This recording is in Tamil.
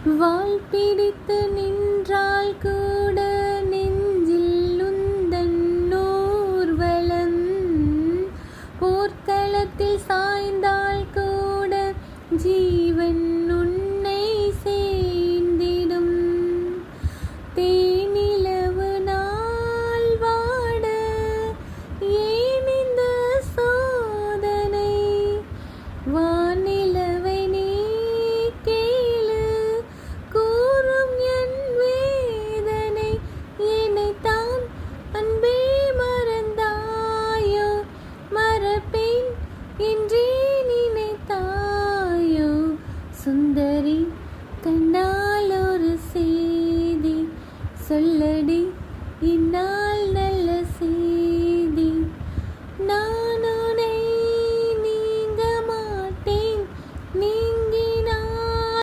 வாள் பிடித்து நின்றால் கூட நெஞ்சில் உந்தன் ஊர்வலம். போர்க்களத்தில் சாய்ந்தால் கூட ஜீவன் உன்னை சேர்ந்திடும். தேனிலவு நாள் வாட ஏன் இந்த சோதனை? வானிலவை நீ கேளு கூறும் என் வேதனை. என்னைத்தான் அன்பே மறந்தாயோ? மறப்பேன் என்றே நினைத்தாயோ? சுந்தரி கண்ணால் ஒரு செய்தி சொல்லடி.